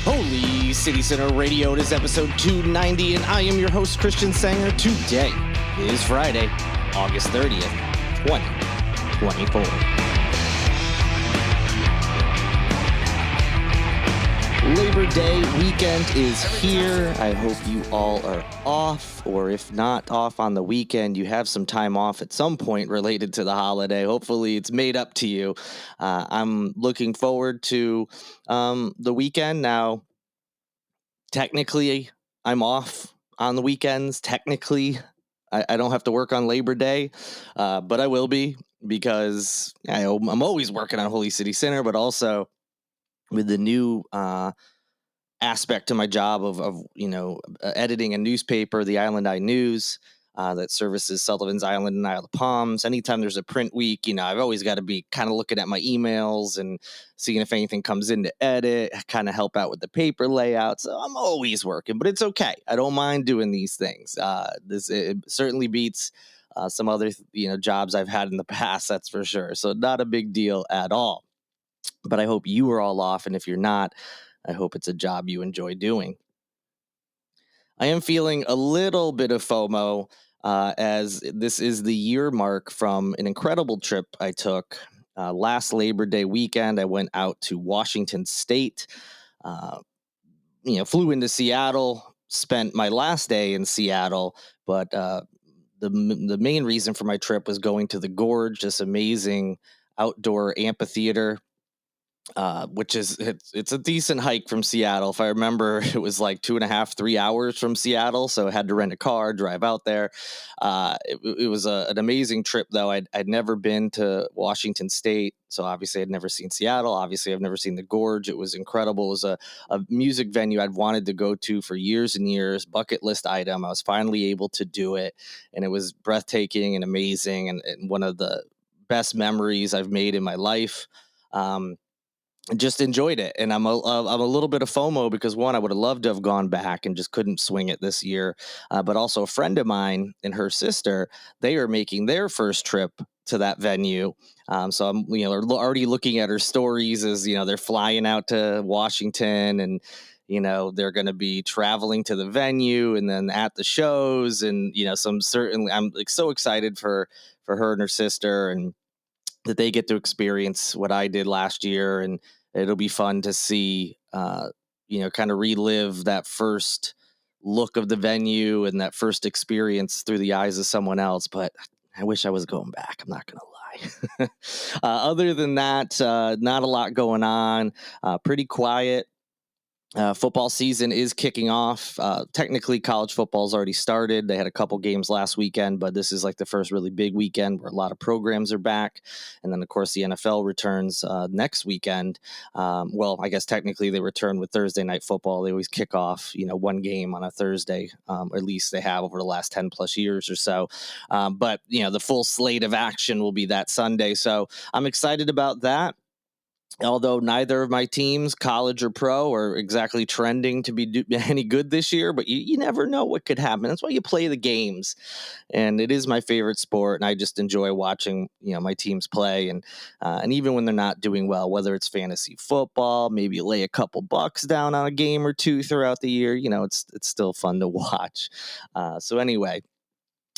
Holy City Center Radio, it is episode 290, and I am your host, Christian Sanger. Today is Friday, August 30th, 2024. Labor Day weekend is here. I hope you all are off, or if not off on the weekend, you have some time off at some point related to the holiday. Hopefully it's made up to you. I'm looking forward to the weekend. Now, technically, I'm off on the weekends. Technically, I don't have to work on Labor Day, but I will be because I'm always working on Holy City Center, but also with the new aspect to my job of editing a newspaper, the Island Eye News, that services Sullivan's Island and Isle of Palms. Anytime there's a print week, I've always got to be kind of looking at my emails and seeing if anything comes in to edit, kind of help out with the paper layout. So I'm always working, but it's okay. I don't mind doing these things. It certainly beats some other jobs I've had in the past, that's for sure. So not a big deal at all. But I hope you are all off, and if you're not, I hope it's a job you enjoy doing. I am feeling a little bit of FOMO as this is the year mark from an incredible trip I took last Labor Day weekend. I went out to Washington State, flew into Seattle, spent my last day in Seattle, but the main reason for my trip was going to the Gorge, this amazing outdoor amphitheater. Which is it's a decent hike from Seattle. If I remember, it was like 2.5, 3 hours from Seattle, so I had to rent a car, drive out there. It was an amazing trip, though. I'd never been to Washington State, so obviously I'd never seen Seattle. Obviously, I've never seen the Gorge. It was incredible. It was a music venue I'd wanted to go to for years and years, bucket list item. I was finally able to do it, and it was breathtaking and amazing, and one of the best memories I've made in my life. Just enjoyed it, and I'm a little bit of FOMO because one, I would have loved to have gone back and just couldn't swing it this year. But also a friend of mine and her sister, they are making their first trip to that venue. So I'm already looking at her stories as they're flying out to Washington, and they're going to be traveling to the venue and then at the shows, and I'm like so excited for her and her sister, and that they get to experience what I did last year, and it'll be fun to see, kind of relive that first look of the venue and that first experience through the eyes of someone else. But I wish I was going back. I'm not going to lie. Other than that, not a lot going on. Pretty quiet. Football season is kicking off. Technically, college football's already started. They had a couple games last weekend, but this is like the first really big weekend where a lot of programs are back. And then, of course, the NFL returns next weekend. Well, I guess technically they return with Thursday night football. They always kick off, one game on a Thursday, or at least they have over the last 10 plus years or so. But the full slate of action will be that Sunday. So I'm excited about that. Although neither of my teams, college or pro, are exactly trending to be any good this year, but you never know what could happen. That's why you play the games, and it is my favorite sport, and I just enjoy watching my teams play, and even when they're not doing well, whether it's fantasy football, maybe lay a couple bucks down on a game or two throughout the year. It's still fun to watch. So anyway.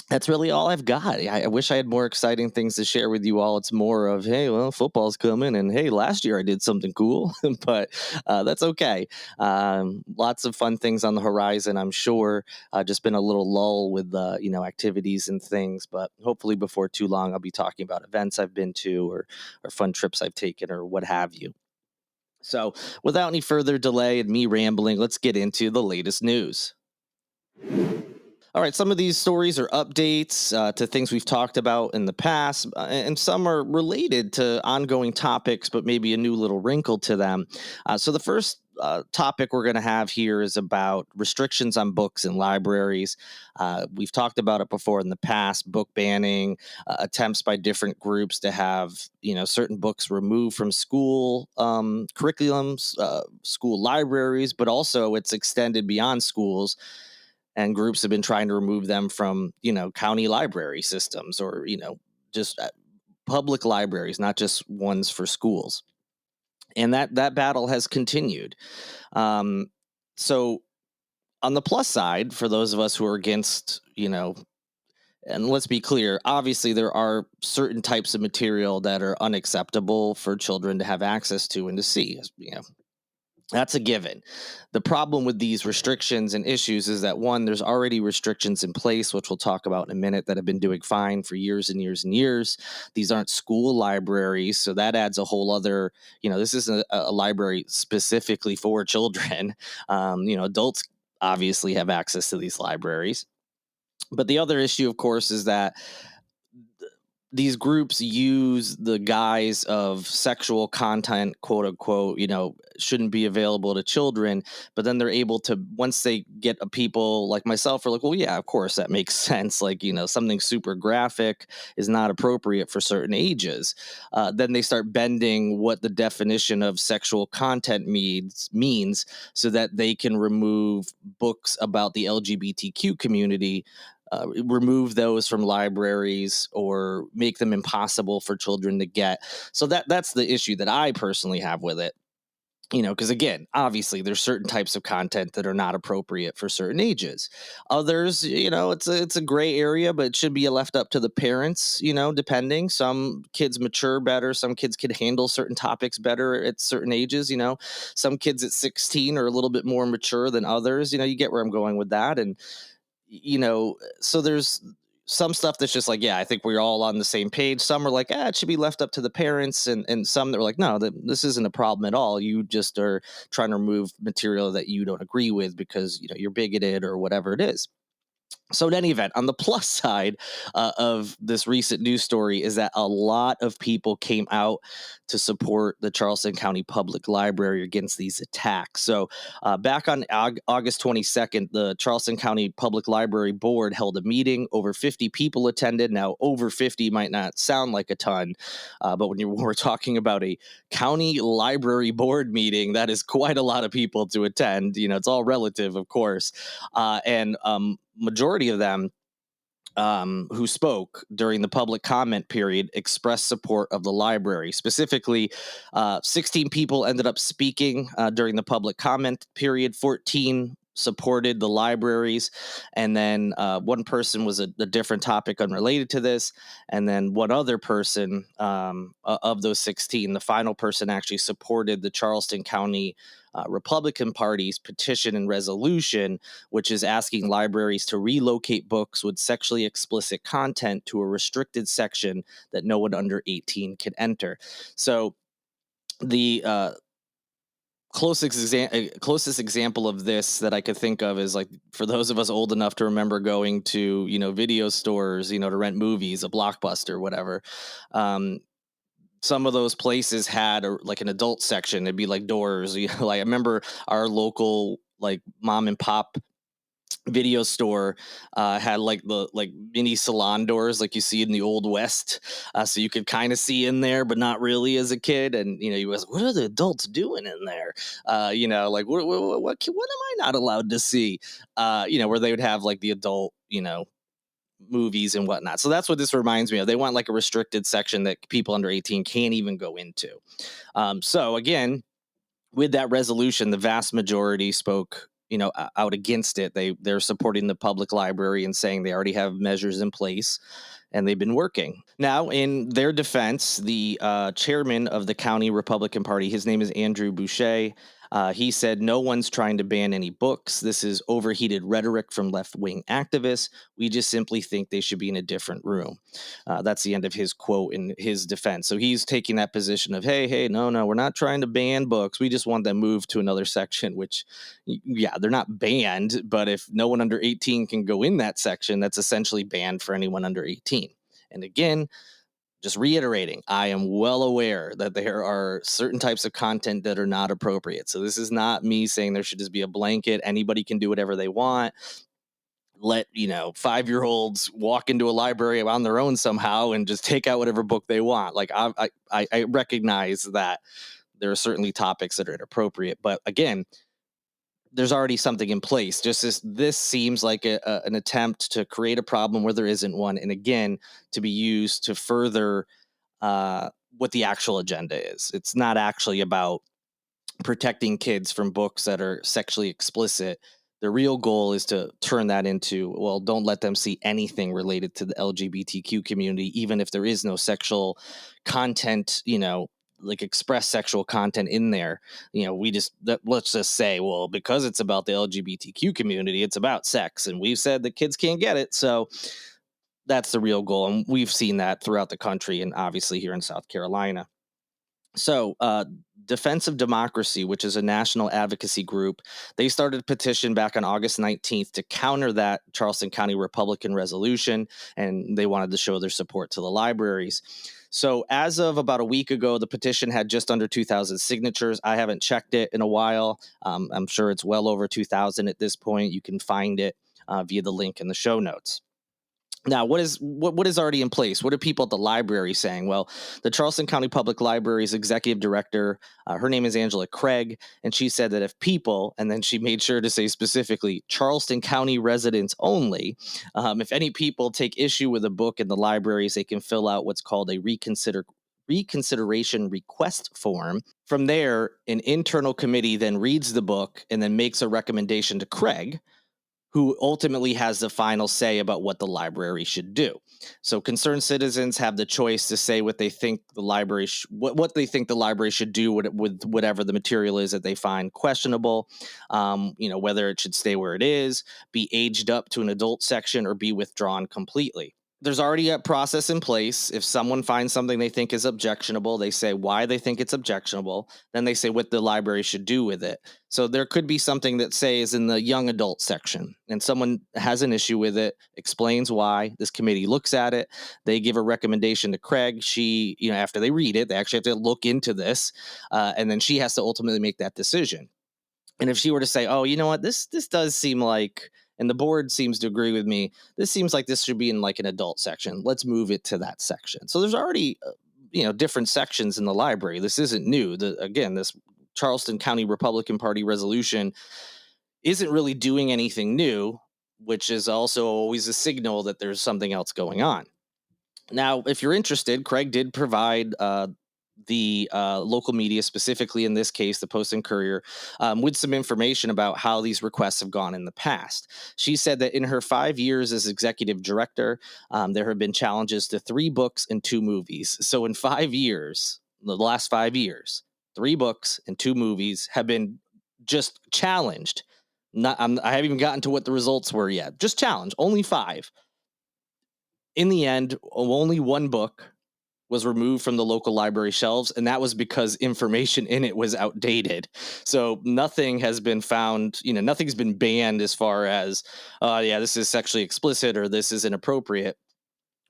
That's really all I've got. I wish I had more exciting things to share with you all. It's more of, hey, well, football's coming, and hey, last year I did something cool, but that's okay. Lots of fun things on the horizon, I'm sure. Just been a little lull with activities and things, but hopefully before too long I'll be talking about events I've been to or fun trips I've taken or what have you. So without any further delay and me rambling, let's get into the latest news. All right, some of these stories are updates to things we've talked about in the past, and some are related to ongoing topics, but maybe a new little wrinkle to them. So the first topic we're going to have here is about restrictions on books in libraries. We've talked about it before in the past, book banning, attempts by different groups to have, certain books removed from school curriculums, school libraries, but also it's extended beyond schools. And groups have been trying to remove them from, county library systems or, just public libraries, not just ones for schools. And that battle has continued. Um, so on the plus side, for those of us who are against, and let's be clear, obviously there are certain types of material that are unacceptable for children to have access to and to see. That's a given. The problem with these restrictions and issues is that, one, there's already restrictions in place, which we'll talk about in a minute, that have been doing fine for years and years and years. These aren't school libraries, so that adds a whole other, this isn't a library specifically for children. Adults obviously have access to these libraries. But the other issue, of course, is that these groups use the guise of sexual content, quote unquote, shouldn't be available to children. But then they're able to, once they get people like myself, are like, well, yeah, of course, that makes sense. Like, something super graphic is not appropriate for certain ages. Then they start bending what the definition of sexual content means so that they can remove books about the LGBTQ community, remove those from libraries or make them impossible for children to get. So that's the issue that I personally have with it. Because again, obviously there's certain types of content that are not appropriate for certain ages. Others, it's a gray area, but it should be left up to the parents, depending. Some kids mature better, some kids can handle certain topics better at certain ages, Some kids at 16 are a little bit more mature than others. You get where I'm going with that. And so there's some stuff that's just like, yeah, I think we're all on the same page. Some are like, it should be left up to the parents. And some that were like, no, this isn't a problem at all. You just are trying to remove material that you don't agree with because, you're bigoted or whatever it is. So in any event, on the plus side of this recent news story is that a lot of people came out to support the Charleston County Public Library against these attacks. So back on August 22nd, the Charleston County Public Library Board held a meeting. Over 50 people attended. Now, over 50 might not sound like a ton, but when we're talking about a county library board meeting, that is quite a lot of people to attend. It's all relative, of course. And majority of them who spoke during the public comment period expressed support of the library. Specifically, 16 people ended up speaking during the public comment period. 14 supported the libraries, and then one person was a different topic unrelated to this, and then one other person of those 16, the final person, actually supported the Charleston County Republican Party's petition and resolution, which is asking libraries to relocate books with sexually explicit content to a restricted section that no one under 18 can enter. So the closest example of this that I could think of is, like, for those of us old enough to remember going to, video stores, to rent movies, a Blockbuster, whatever. Some of those places had like an adult section. It'd be like doors. Like I remember our local like mom and pop video store had like the mini salon doors like you see in the old west, so you could kind of see in there but not really as a kid. And you was, what are the adults doing in there? Like what am I not allowed to see? Where they would have like the adult movies and whatnot. So that's what this reminds me of. They want like a restricted section that people under 18 can't even go into. So again, with that resolution, the vast majority spoke, out against it. They're supporting the public library and saying they already have measures in place and they've been working. Now, in their defense, the chairman of the county Republican Party, his name is Andrew Boucher. He said, no one's trying to ban any books. This is overheated rhetoric from left-wing activists. We just simply think they should be in a different room. That's the end of his quote in his defense. So he's taking that position of, hey, no, we're not trying to ban books. We just want them moved to another section, which, yeah, they're not banned. But if no one under 18 can go in that section, that's essentially banned for anyone under 18. And again, just reiterating, I am well aware that there are certain types of content that are not appropriate. So this is not me saying there should just be a blanket. Anybody can do whatever they want. Let 5-year-olds walk into a library on their own somehow and just take out whatever book they want. Like I recognize that there are certainly topics that are inappropriate, but again, there's already something in place. Just this seems like an attempt to create a problem where there isn't one, and again, to be used to further what the actual agenda is. It's not actually about protecting kids from books that are sexually explicit. The real goal is to turn that into, well, don't let them see anything related to the LGBTQ community, even if there is no sexual content, like express sexual content in there. Let's just say, well, because it's about the LGBTQ community, it's about sex. And we've said that kids can't get it. So that's the real goal. And we've seen that throughout the country and obviously here in South Carolina. So, Defense of Democracy, which is a national advocacy group, they started a petition back on August 19th to counter that Charleston County Republican resolution, and they wanted to show their support to the libraries. So, as of about a week ago, the petition had just under 2,000 signatures. I haven't checked it in a while. I'm sure it's well over 2,000 at this point. You can find it via the link in the show notes. Now, what is already in place? What are people at the library saying? Well, the Charleston County Public Library's executive director, her name is Angela Craig, and she said that if people, and then she made sure to say specifically Charleston County residents only, if any people take issue with a book in the libraries, they can fill out what's called a reconsideration request form. From there, an internal committee then reads the book and then makes a recommendation to Craig, who ultimately has the final say about what the library should do. So concerned citizens have the choice to say what they think the library what they think the library should do with whatever the material is that they find questionable. Whether it should stay where it is, be aged up to an adult section, or be withdrawn completely. There's already a process in place. If someone finds something they think is objectionable, they say why they think it's objectionable. Then they say what the library should do with it. So there could be something that says in the young adult section, and someone has an issue with it, explains why. This committee looks at it. They give a recommendation to Craig. She, after they read it, they actually have to look into this, and then she has to ultimately make that decision. And if she were to say, oh, you know what, this does seem like, and the board seems to agree with me, this seems like this should be in like an adult section, let's move it to that section. So there's already, different sections in the library. This isn't new. This Charleston County Republican Party resolution isn't really doing anything new, which is also always a signal that there's something else going on. Now, if you're interested, Craig did provide the local media, specifically in this case, the Post and Courier, with some information about how these requests have gone in the past. She said that in her 5 years as executive director, there have been challenges to 3 books and 2 movies. So in 5 years, the last 5 years, 3 books and 2 movies have been just challenged. I haven't even gotten to what the results were yet. Just challenged. Only 5. In the end, only 1 book was removed from the local library shelves, and that was because information in it was outdated. So nothing has been found, nothing's been banned as far as, this is sexually explicit or this is inappropriate.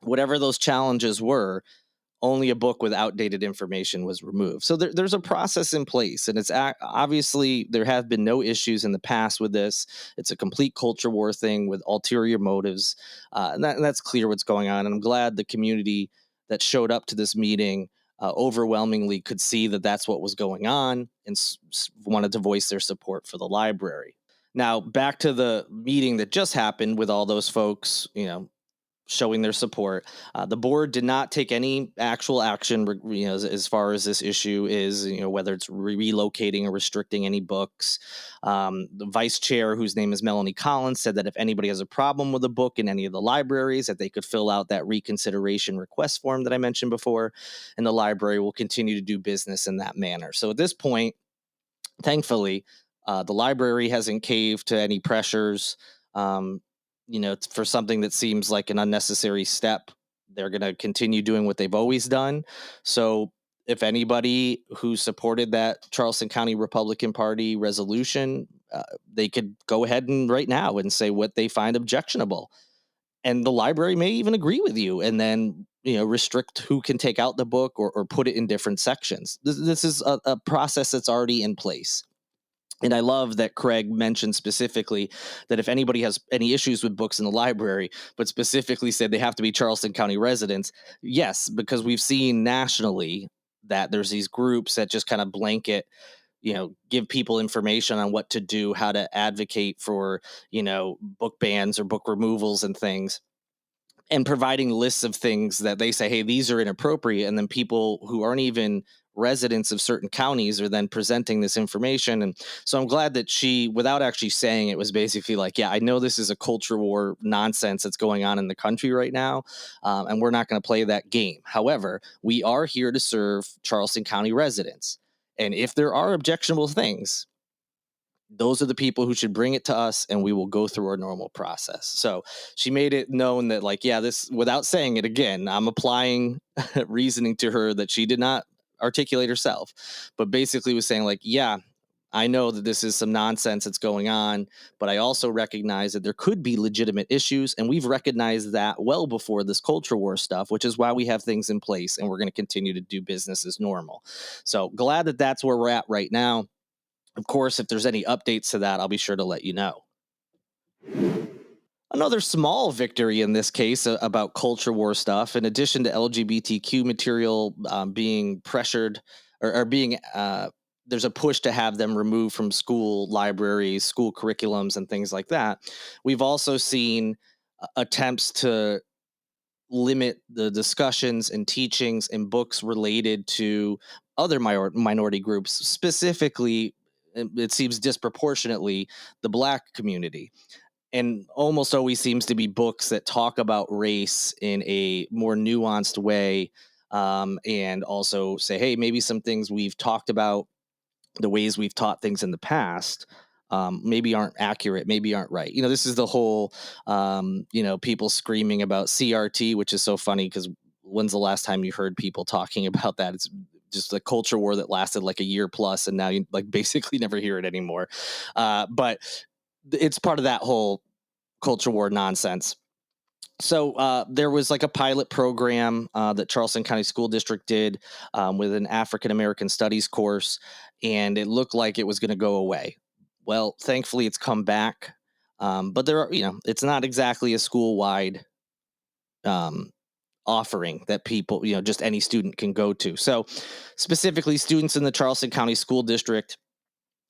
Whatever those challenges were, only a book with outdated information was removed. So there's a process in place, and it's obviously there have been no issues in the past with this. It's a complete culture war thing with ulterior motives, and that's clear what's going on. And I'm glad the community that showed up to this meeting overwhelmingly could see that that's what was going on and wanted to voice their support for the library. Now, back to the meeting that just happened with all those folks, showing their support. The board did not take any actual action, as far as this issue is, whether it's relocating or restricting any books. The vice chair, whose name is Melanie Collins, said that if anybody has a problem with a book in any of the libraries, that they could fill out that reconsideration request form that I mentioned before, and the library will continue to do business in that manner. So at this point, thankfully, the library hasn't caved to any pressures. For something that seems like an unnecessary step, they're going to continue doing what they've always done. So if anybody who supported that Charleston County Republican Party resolution, they could go ahead and right now and say what they find objectionable. And the library may even agree with you and then, restrict who can take out the book or put it in different sections. This is a process that's already in place. And I love that Craig mentioned specifically that if anybody has any issues with books in the library, but specifically said they have to be Charleston County residents. Yes, because we've seen nationally that there's these groups that just kind of blanket, give people information on what to do, how to advocate for, book bans or book removals and things. and providing lists of things that they say, hey, these are inappropriate. And then people who aren't even residents of certain counties are then presenting this information. And so I'm glad that she, without actually saying it, was basically like, yeah, I know this is a culture war nonsense that's going on in the country right now. And we're not going to play that game. However, we are here to serve Charleston County residents. And if there are objectionable things, those are the people who should bring it to us, and we will go through our normal process. So she made it known that, like, yeah, this, without saying it again, I'm applying reasoning to her that she did not articulate herself, but basically was saying, like, yeah, I know that this is some nonsense that's going on, but I also recognize that there could be legitimate issues. And we've recognized that well before this culture war stuff, which is why we have things in place and we're going to continue to do business as normal. So glad that that's where we're at right now. Of course, if there's any updates to that, I'll be sure to let you know. Another small victory in this case about culture war stuff, in addition to LGBTQ material being pressured or being, there's a push to have them removed from school libraries, school curriculums, and things like that. We've also seen attempts to limit the discussions and teachings and books related to other minority groups, specifically, it seems disproportionately, the Black community. And almost always seems to be books that talk about race in a more nuanced way, and also say, hey, maybe some things we've talked about, the ways we've taught things in the past, maybe aren't accurate, maybe aren't right. This is the whole, people screaming about CRT, which is so funny because when's the last time you heard people talking about that? It's just a culture war that lasted like a year plus, and now you like basically never hear it anymore. But it's part of that whole culture war nonsense. So there was like a pilot program that Charleston County School District did with an African American Studies course, and it looked like it was going to go away. Well, thankfully, it's come back, but there are, it's not exactly a school wide um, offering that people, just any student can go to. So, specifically, students in the Charleston County School District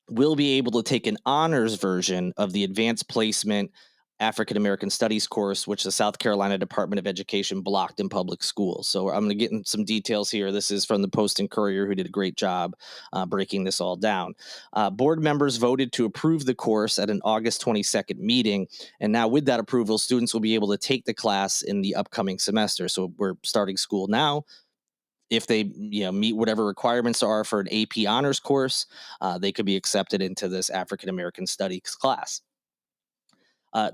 will be able to take an honors version of the advanced placement African American Studies course, which the South Carolina Department of Education blocked in public schools. So I'm going to get in some details here. This is from the Post and Courier, who did a great job breaking this all down. Board members voted to approve the course at an August 22nd meeting. And now with that approval, students will be able to take the class in the upcoming semester. So we're starting school now. If they meet whatever requirements are for an AP honors course, they could be accepted into this African American Studies class.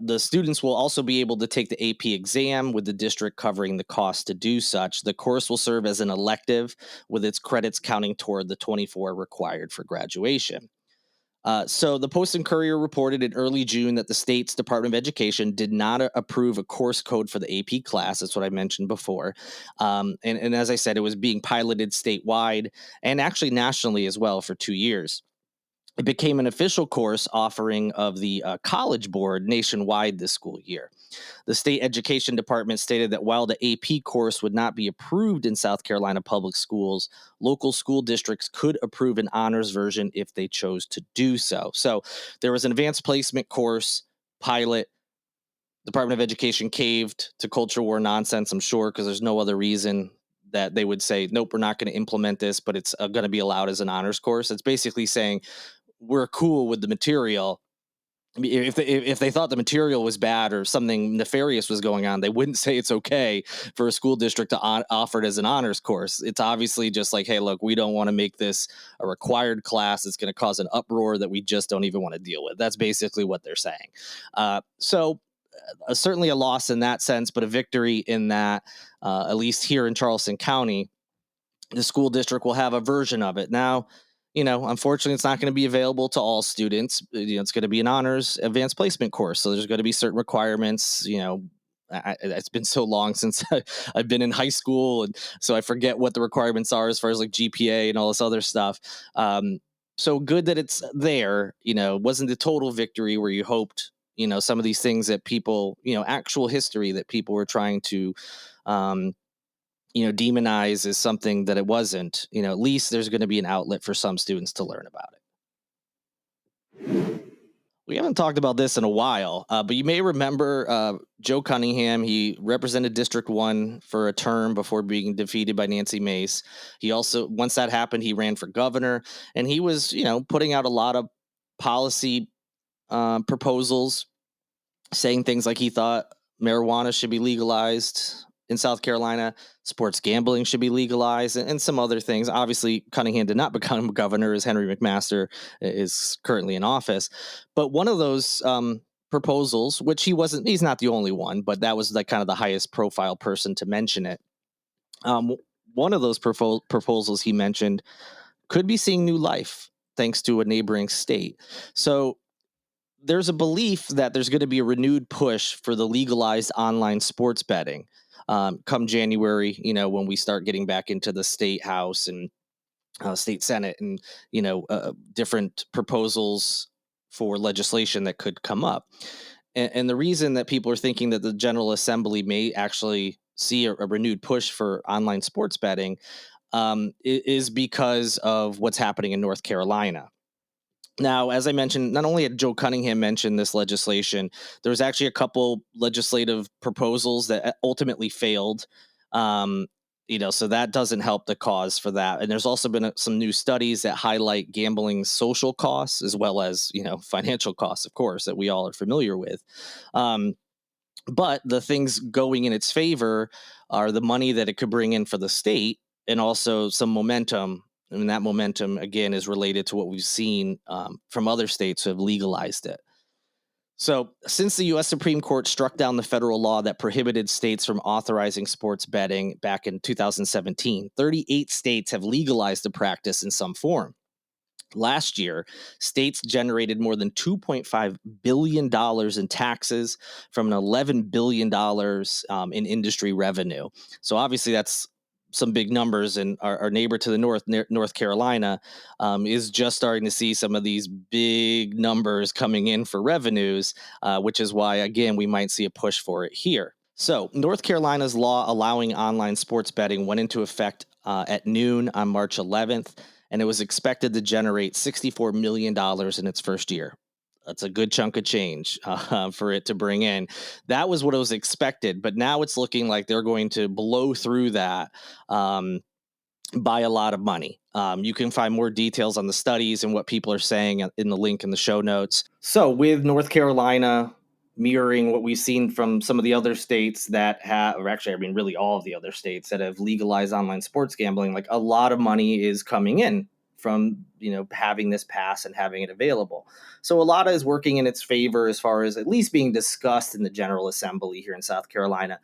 The students will also be able to take the AP exam, with the district covering the cost to do such. The course will serve as an elective, with its credits counting toward the 24 required for graduation. So the Post and Courier reported in early June that the state's Department of Education did not approve a course code for the AP class. That's what I mentioned before. And as I said, it was being piloted statewide and actually nationally as well for 2 years. It became an official course offering of the College Board nationwide this school year. The state education department stated that while the AP course would not be approved in South Carolina public schools, local school districts could approve an honors version if they chose to do so. So there was an advanced placement course pilot. Department of Education caved to culture war nonsense, I'm sure, because there's no other reason that they would say, nope, we're not going to implement this, but it's going to be allowed as an honors course. It's basically saying we're cool with the material. I mean, if they thought the material was bad or something nefarious was going on, they wouldn't say it's okay for a school district to offer it as an honors course. It's obviously just like, hey, look, we don't want to make this a required class. It's going to cause an uproar that we just don't even want to deal with. That's basically what they're saying. So certainly a loss in that sense, but a victory in that, at least here in Charleston County, the school district will have a version of it. Now, unfortunately, it's not going to be available to all students. It's going to be an honors advanced placement course. So there's going to be certain requirements. It's been so long since I've been in high school. And so I forget what the requirements are as far as like GPA and all this other stuff. So good that it's there. It wasn't the total victory where you hoped, some of these things that people, actual history that people were trying to, demonize as something that it wasn't. At least there's going to be an outlet for some students to learn about it. We haven't talked about this in a while, but you may remember Joe Cunningham. He represented District 1 for a term before being defeated by Nancy Mace. He also, once that happened, he ran for governor, and he was, putting out a lot of policy proposals, saying things like he thought marijuana should be legalized in South Carolina, sports gambling should be legalized, and some other things. Obviously, Cunningham did not become governor, as Henry McMaster is currently in office. But one of those proposals, which he's not the only one, but that was like kind of the highest profile person to mention it. One of those proposals he mentioned could be seeing new life thanks to a neighboring state. So there's a belief that there's going to be a renewed push for the legalized online sports betting come January, when we start getting back into the state house and state senate and, different proposals for legislation that could come up. And the reason that people are thinking that the General Assembly may actually see a renewed push for online sports betting is because of what's happening in North Carolina. Now, as I mentioned, not only had Joe Cunningham mentioned this legislation, there was actually a couple legislative proposals that ultimately failed. So that doesn't help the cause for that. And there's also been some new studies that highlight gambling's social costs as well as, financial costs, of course, that we all are familiar with. But the things going in its favor are the money that it could bring in for the state and also some momentum. And that momentum, again, is related to what we've seen from other states who have legalized it. So since the U.S. Supreme Court struck down the federal law that prohibited states from authorizing sports betting back in 2017, 38 states have legalized the practice in some form. Last year, states generated more than $2.5 billion in taxes from an $11 billion in industry revenue. So obviously that's some big numbers, and our neighbor to the north, North Carolina, is just starting to see some of these big numbers coming in for revenues, which is why, again, we might see a push for it here. So North Carolina's law allowing online sports betting went into effect at noon on March 11th, and it was expected to generate $64 million in its first year. That's a good chunk of change for it to bring in. That was what it was expected, but now it's looking like they're going to blow through that by a lot of money. You can find more details on the studies and what people are saying in the link in the show notes. So with North Carolina mirroring what we've seen from some of the other states that have, or actually, really all of the other states that have legalized online sports gambling, like a lot of money is coming in from, having this pass and having it available. So a lot is working in its favor as far as at least being discussed in the General Assembly here in South Carolina.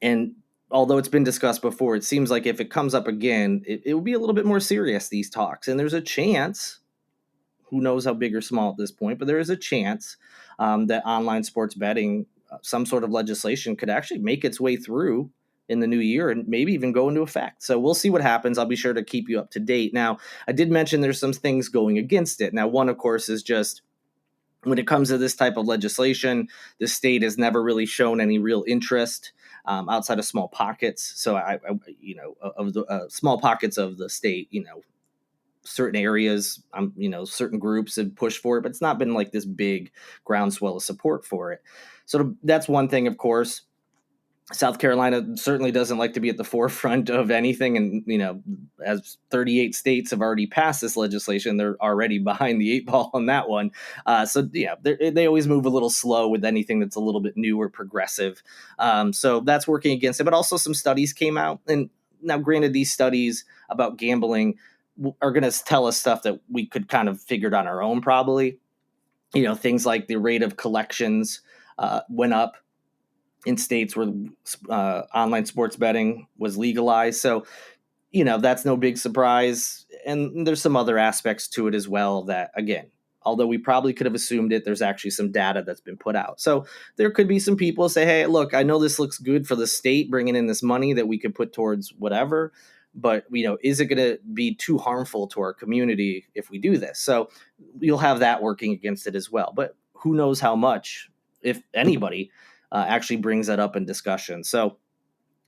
And although it's been discussed before, it seems like if it comes up again, it will be a little bit more serious, these talks. And there's a chance, who knows how big or small at this point, but there is a chance that online sports betting, some sort of legislation could actually make its way through in the new year and maybe even go into effect. So we'll see what happens. I'll be sure to keep you up to date. Now, I did mention there's some things going against it. Now, one, of course, is just when it comes to this type of legislation, the state has never really shown any real interest outside of small pockets. So of the small pockets of the state, certain areas, certain groups have pushed for it, but it's not been like this big groundswell of support for it. So that's one thing, of course. South Carolina certainly doesn't like to be at the forefront of anything. And, as 38 states have already passed this legislation, they're already behind the eight ball on that one. They always move a little slow with anything that's a little bit new or progressive. So that's working against it. But also some studies came out. And now, granted, these studies about gambling are going to tell us stuff that we could kind of figured on our own, probably. Things like the rate of collections went up in states where online sports betting was legalized. So, that's no big surprise. And there's some other aspects to it as well that, again, although we probably could have assumed it, there's actually some data that's been put out. So there could be some people who say, hey, look, I know this looks good for the state, bringing in this money that we could put towards whatever, but, is it going to be too harmful to our community if we do this? So you'll have that working against it as well. But who knows how much, if anybody, actually brings that up in discussion. So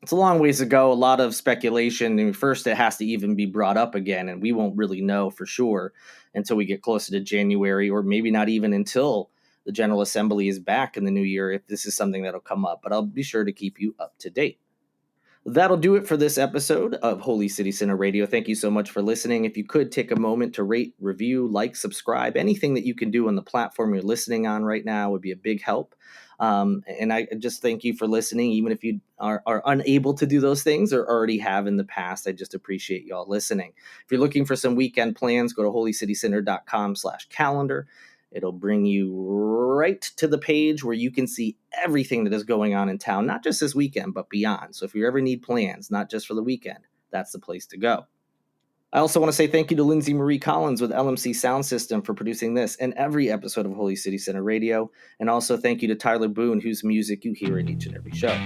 It's a long ways to go, a lot of speculation. I mean, first, it has to even be brought up again, and we won't really know for sure until we get closer to January, or maybe not even until the General Assembly is back in the new year, if this is something that'll come up. But I'll be sure to keep you up to date. That'll do it for this episode of Holy City Center Radio. Thank you so much for listening. If you could take a moment to rate, review, like, subscribe, anything that you can do on the platform you're listening on right now would be a big help. And I just thank you for listening, even if you are unable to do those things or already have in the past. I just appreciate y'all listening. If you're looking for some weekend plans, go to holycitycenter.com/calendar. It'll bring you right to the page where you can see everything that is going on in town, not just this weekend, but beyond. So if you ever need plans, not just for the weekend, that's the place to go. I also want to say thank you to Lindsay Marie Collins with LMC Soundsystem for producing this and every episode of Holy City Center Radio. And also thank you to Tyler Boone, whose music you hear in each and every show.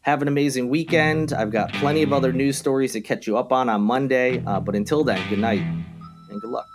Have an amazing weekend. I've got plenty of other news stories to catch you up on Monday. But until then, good night and good luck.